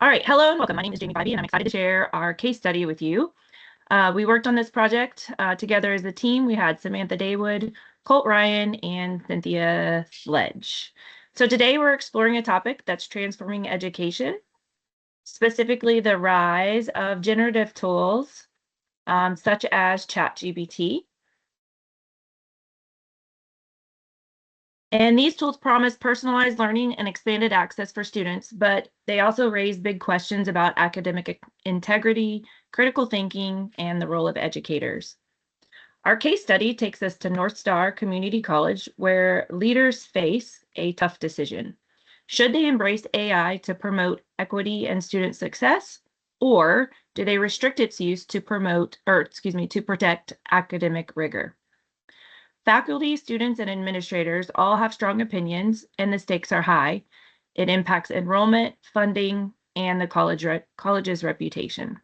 All right, hello and welcome. My name is Jamie Bybee, and I'm excited to share our case study with you. We worked on this project together as a team. We had Samantha Daywood, Colt Ryan, and Cynthia Sledge. So today we're exploring a topic that's transforming education, specifically the rise of generative tools such as ChatGPT. And these tools promise personalized learning and expanded access for students, but they also raise big questions about academic integrity, critical thinking, and the role of educators. Our case study takes us to North Star Community College, where leaders face a tough decision. Should they embrace AI to promote equity and student success, or do they restrict its use to to protect academic rigor? Faculty, students, and administrators all have strong opinions, and the stakes are high. It impacts enrollment, funding, and the college's reputation.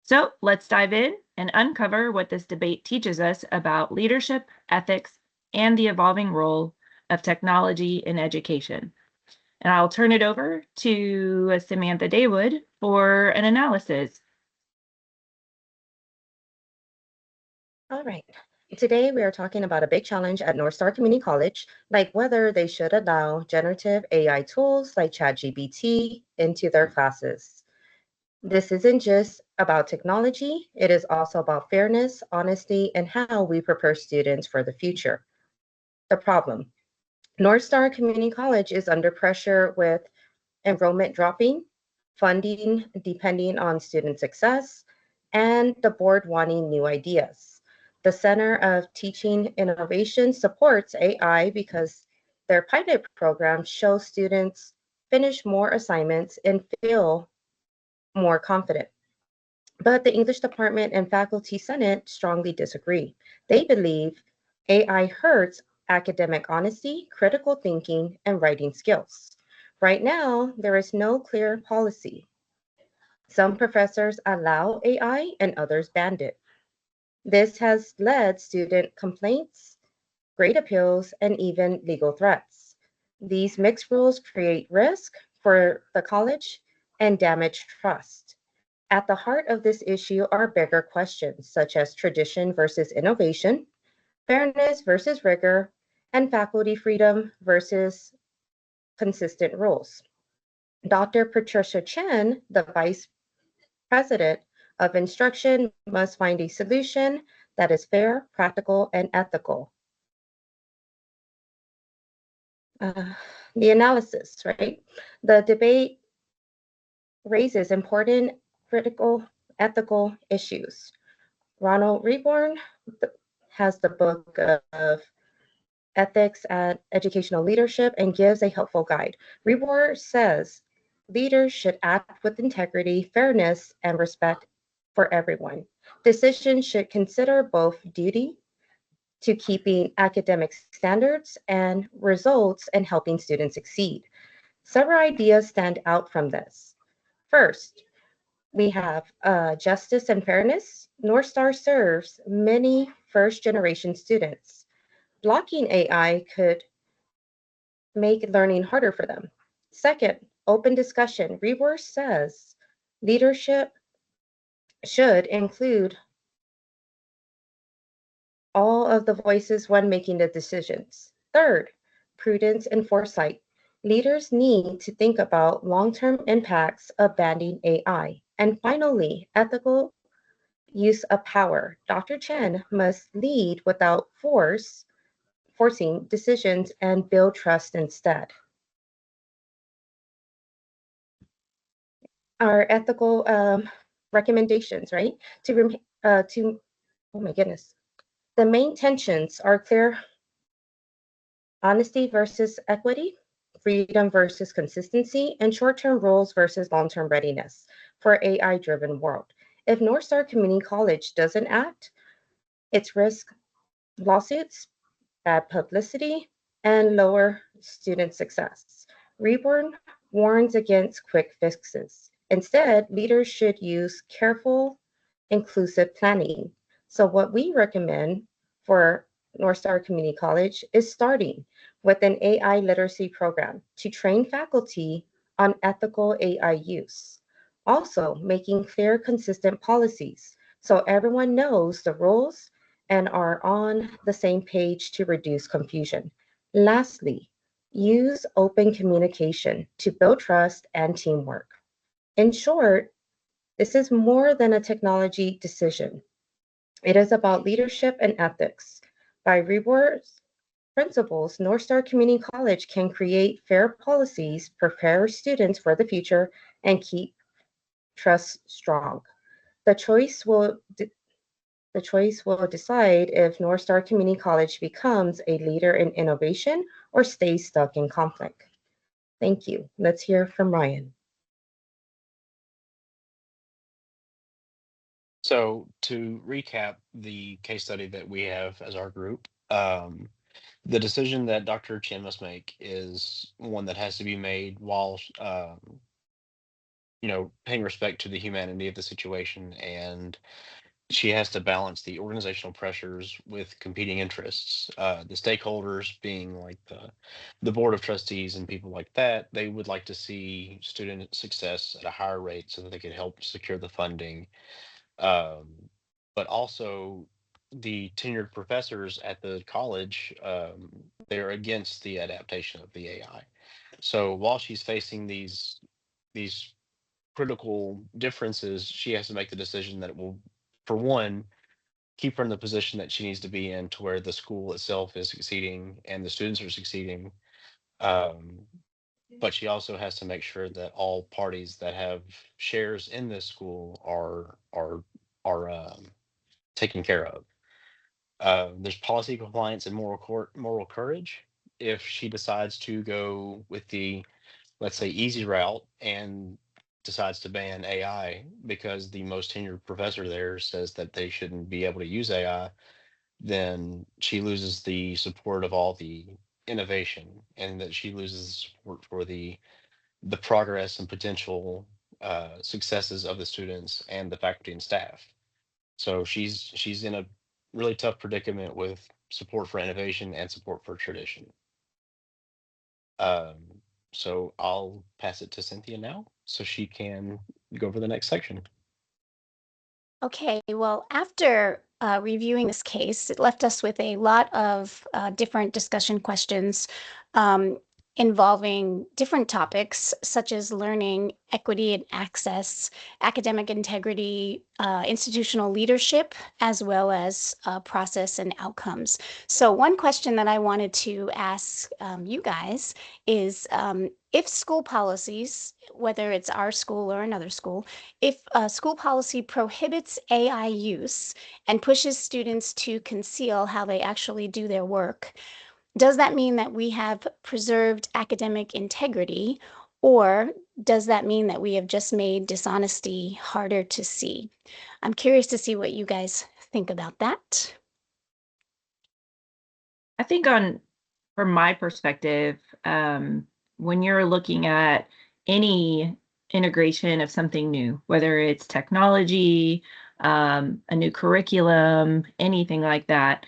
So let's dive in and uncover what this debate teaches us about leadership, ethics, and the evolving role of technology in education. And I'll turn it over to Samantha Daywood for an analysis. All right. Today we are talking about a big challenge at North Star Community College, like whether they should allow generative AI tools like ChatGPT into their classes. This isn't just about technology, it is also about fairness, honesty, and how we prepare students for the future. The problem: North Star Community College is under pressure with enrollment dropping, funding depending on student success, and the board wanting new ideas. The Center of Teaching Innovation supports AI because their pilot program shows students finish more assignments and feel more confident. But the English department and faculty senate strongly disagree. They believe AI hurts academic honesty, critical thinking, and writing skills. Right now, there is no clear policy. Some professors allow AI and others ban it. This has led student complaints, grade appeals, and even legal threats. These mixed rules create risk for the college and damage trust. At the heart of this issue are bigger questions such as tradition versus innovation, fairness versus rigor, and faculty freedom versus consistent rules. Dr. Patricia Chen, the vice president of instruction, must find a solution that is fair, practical, and ethical. The analysis, right? The debate raises important, critical, ethical issues. Ronald Reborn has the book of Ethics and Educational Leadership and gives a helpful guide. Reborn says leaders should act with integrity, fairness, and respect for everyone. Decisions should consider both duty to keeping academic standards and results and helping students succeed. Several ideas stand out from this. First, we have justice and fairness. North Star serves many first generation students. Blocking AI could make learning harder for them. Second, open discussion. Reworth says leadership should include all of the voices when making the decisions. Third, prudence and foresight. Leaders need to think about long-term impacts of banning AI. And finally, ethical use of power. Dr. Chen must lead without forcing decisions and build trust instead. Our ethical recommendations, right? Oh my goodness. The main tensions are clear: honesty versus equity, freedom versus consistency, and short-term rules versus long-term readiness for AI-driven world. If North Star Community College doesn't act, it's risk lawsuits, bad publicity, and lower student success. Reborn warns against quick fixes. Instead, leaders should use careful, inclusive planning. So what we recommend for North Star Community College is starting with an AI literacy program to train faculty on ethical AI use. Also, making fair, consistent policies so everyone knows the rules and are on the same page to reduce confusion. Lastly, use open communication to build trust and teamwork. In short, this is more than a technology decision. It is about leadership and ethics. By rewards principles, North Star Community College can create fair policies, prepare students for the future, and keep trust strong. The choice will the choice will decide if North Star Community College becomes a leader in innovation or stays stuck in conflict. Thank you. Let's hear from Ryan. So to recap the case study that we have as our group, the decision that Dr. Chen must make is one that has to be made while, paying respect to the humanity of the situation, and she has to balance the organizational pressures with competing interests. The stakeholders being like the board of trustees and people like that, they would like to see student success at a higher rate so that they could help secure the funding. um, but also the tenured professors at the college, they're against the adaptation of the AI. So while she's facing these critical differences, she has to make the decision that it will, for one, keep her in the position that she needs to be in, to where the school itself is succeeding and the students are succeeding. Um, but she also has to make sure that all parties that have shares in this school are taken care of. There's policy compliance and moral courage. If she decides to go with the, let's say, easy route and decides to ban AI because the most tenured professor there says that they shouldn't be able to use AI, then she loses the support of all the innovation, and that she loses the support for the progress and potential successes of the students and the faculty and staff. So she's in a really tough predicament with support for innovation and support for tradition. Um, so I'll pass it to Cynthia now so she can go over the next section. Okay, well, after reviewing this case, it left us with a lot of different discussion questions um, involving different topics such as learning, equity and access, academic integrity, institutional leadership, as well as process and outcomes. So one question that I wanted to ask you guys is if school policies, whether it's our school or another school, if a school policy prohibits AI use and pushes students to conceal how they actually do their work, does that mean that we have preserved academic integrity, or does that mean that we have just made dishonesty harder to see? I'm curious to see what you guys think about that. I think from my perspective, when you're looking at any integration of something new, whether it's technology, a new curriculum, anything like that,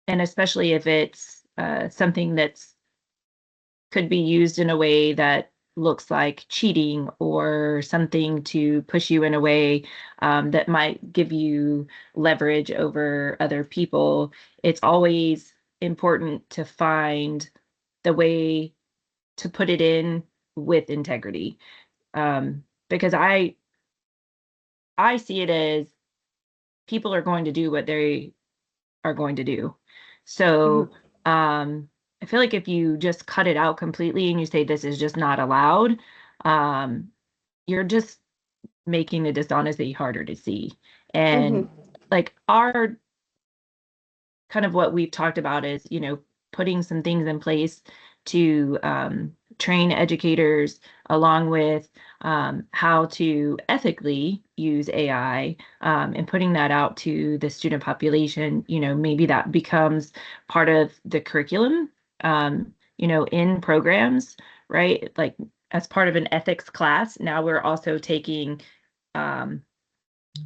and especially if it's something that's could be used in a way that looks like cheating or something to push you in a way that might give you leverage over other people, it's always important to find the way to put it in with integrity. Because I see it as people are going to do what they are going to do. So I feel like if you just cut it out completely and you say this is just not allowed, um, you're just making the dishonesty harder to see. And like our kind of what we've talked about is, putting some things in place to train educators along with how to ethically use AI, and putting that out to the student population. Maybe that becomes part of the curriculum, in programs, right? Like as part of an ethics class, now we're also taking,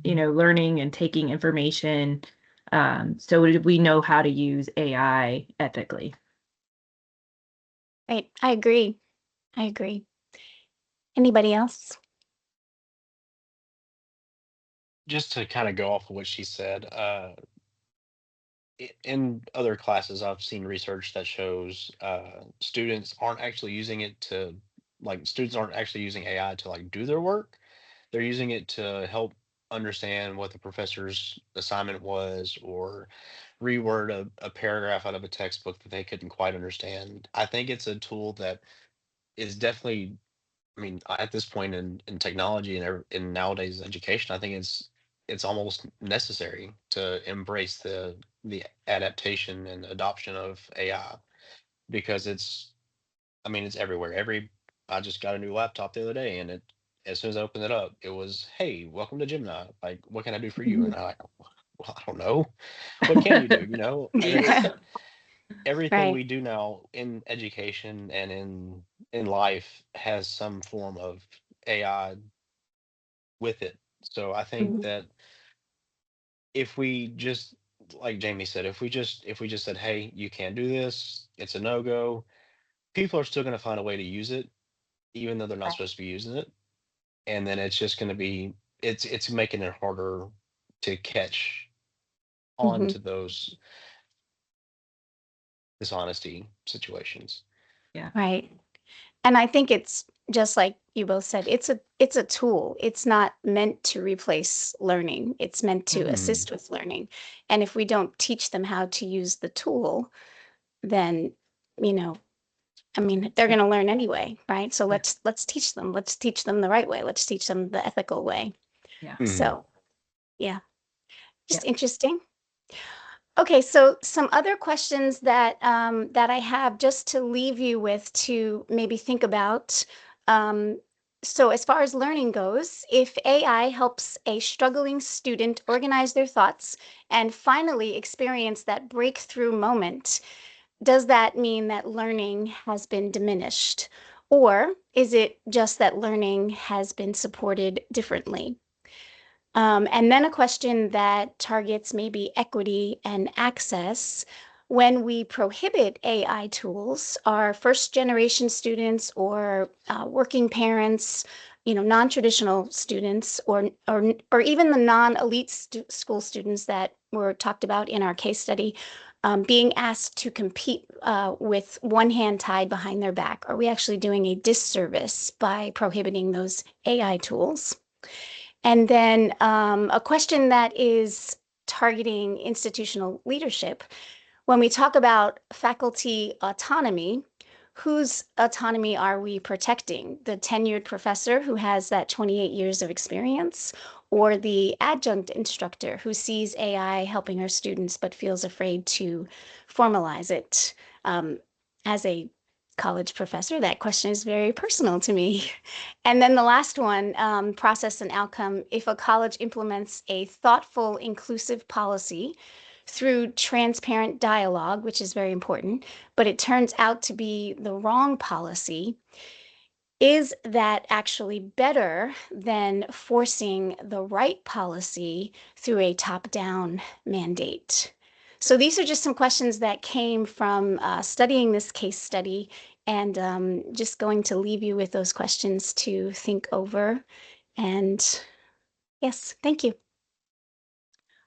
learning and taking information, so we know how to use AI ethically. Right, I agree. I agree. Anybody else? just to kind of go off of what she said, in other classes, I've seen research that shows students aren't actually using it to students aren't actually using AI to like do their work. They're using it to help understand what the professor's assignment was or reword a paragraph out of a textbook that they couldn't quite understand. I think it's a tool that is definitely, I mean, at this point in technology and in nowadays education, I think it's almost necessary to embrace the adaptation and adoption of AI because I mean, it's everywhere. I just got a new laptop the other day, and as soon as I opened it up, it was, "Hey, welcome to Gemini. Like, what can I do for you?" And I'm like, "Well, I don't know. What can you do?" You know, Yeah. everything Right. we do now in education and in life has some form of AI with it. So I think Mhm. that if we just like Jamie said, if we just said, "Hey, you can't do this. It's a no-go." People are still going to find a way to use it even though they're not supposed to be using it. And then it's just going to be it's making it harder to catch on Mhm. to those dishonesty situations. Yeah. Right. And I think it's just like you both said, it's a tool. It's not meant to replace learning. It's meant to Mhm. assist with learning. And if we don't teach them how to use the tool, then, you know, I mean, they're going to learn anyway, right? So Yeah. let's teach them. Let's teach them the right way. Let's teach them the ethical way. Yeah. Mhm. So, yeah, Yeah. just interesting. Okay, so some other questions that that I have just to leave you with to maybe think about. Um, so as far as learning goes, if AI helps a struggling student organize their thoughts and finally experience that breakthrough moment, does that mean that learning has been diminished? Or is it just that learning has been supported differently? And then a question that targets maybe equity and access. When we prohibit AI tools, are first generation students or working parents, non-traditional students, or even the non-elite school students that were talked about in our case study, being asked to compete with one hand tied behind their back? Are we actually doing a disservice by prohibiting those AI tools? And then a question that is targeting institutional leadership. When we talk about faculty autonomy, whose autonomy are we protecting? The tenured professor who has that 28 years of experience, or the adjunct instructor who sees AI helping her students but feels afraid to formalize it? As a college professor, that question is very personal to me. And then the last one, process and outcome. If a college implements a thoughtful, inclusive policy through transparent dialogue, which is very important, but it turns out to be the wrong policy, is that actually better than forcing the right policy through a top-down mandate? So these are just some questions that came from studying this case study, and just going to leave you with those questions to think over. And yes, thank you.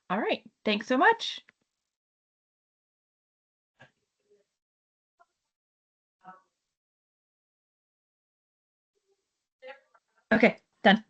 All right. Thanks so much. Okay, done.